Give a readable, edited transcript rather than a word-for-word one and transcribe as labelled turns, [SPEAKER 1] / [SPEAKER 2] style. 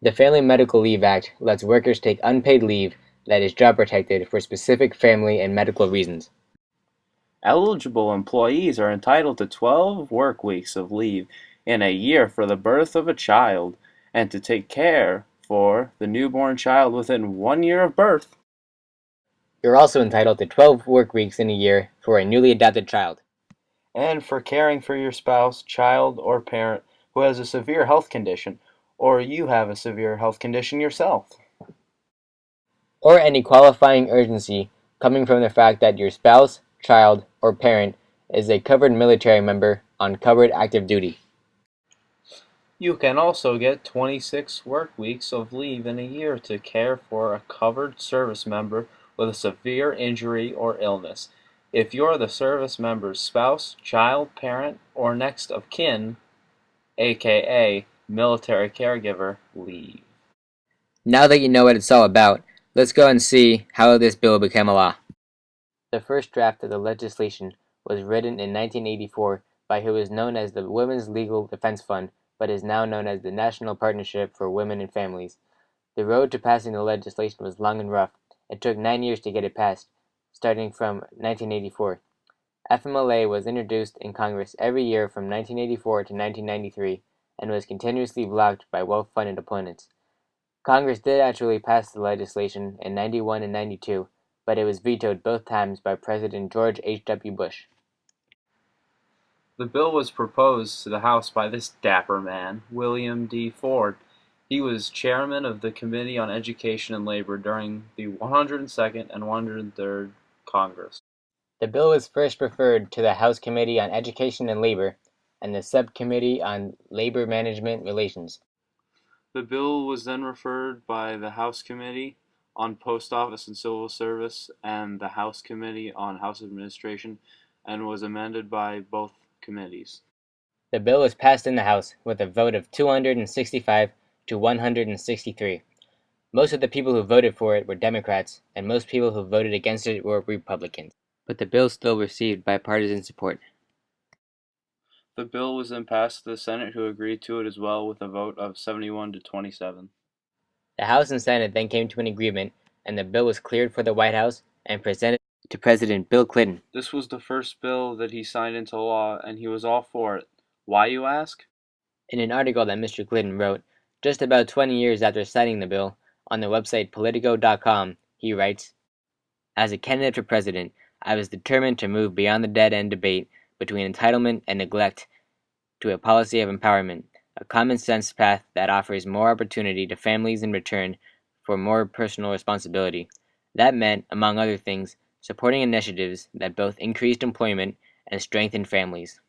[SPEAKER 1] The Family Medical Leave Act lets workers take unpaid leave that is job protected for specific family and medical reasons.
[SPEAKER 2] Eligible employees are entitled to 12 work weeks of leave in a year for the birth of a child and to take care for the newborn child within 1 year of birth.
[SPEAKER 1] You're also entitled to 12 work weeks in a year for a newly adopted child.
[SPEAKER 2] And for caring for your spouse, child, or parent who has a severe health condition, or you have a severe health condition yourself.
[SPEAKER 1] Or any qualifying urgency coming from the fact that your spouse, child, or parent is a covered military member on covered active duty.
[SPEAKER 2] You can also get 26 work weeks of leave in a year to care for a covered service member with a severe injury or illness. If you're the service member's spouse, child, parent, or next of kin, aka military caregiver leave.
[SPEAKER 1] Now that you know what it's all about, let's go and see how this bill became a law. The first draft of the legislation was written in 1984 by who is known as the Women's Legal Defense Fund, but is now known as the National Partnership for Women and Families. The road to passing the legislation was long and rough. It took 9 years to get it passed, starting from 1984. FMLA was introduced in Congress every year from 1984 to 1993 and was continuously blocked by well-funded opponents. Congress did actually pass the legislation in 91 and 92, but it was vetoed both times by President George H.W. Bush.
[SPEAKER 2] The bill was proposed to the House by this dapper man, William D. Ford. He was chairman of the Committee on Education and Labor during the 102nd and 103rd Congress.
[SPEAKER 1] The bill was first referred to the House Committee on Education and Labor and the Subcommittee on Labor Management Relations.
[SPEAKER 2] The bill was then referred by the House Committee on Post Office and Civil Service and the House Committee on House Administration and was amended by both committees.
[SPEAKER 1] The bill was passed in the House with a vote of 265 to 163. Most of the people who voted for it were Democrats, and most people who voted against it were Republicans. But the bill still received bipartisan support.
[SPEAKER 2] The bill was then passed to the Senate, who agreed to it as well with a vote of 71 to 27.
[SPEAKER 1] The House and Senate then came to an agreement, and the bill was cleared for the White House and presented to President Bill Clinton.
[SPEAKER 2] This was the first bill that he signed into law, and he was all for it. Why, you ask?
[SPEAKER 1] In an article that Mr. Clinton wrote just about 20 years after signing the bill on the website Politico.com, he writes, "As a candidate for president, I was determined to move beyond the dead-end debate between entitlement and neglect to a policy of empowerment, a common-sense path that offers more opportunity to families in return for more personal responsibility. That meant, among other things, supporting initiatives that both increased employment and strengthened families."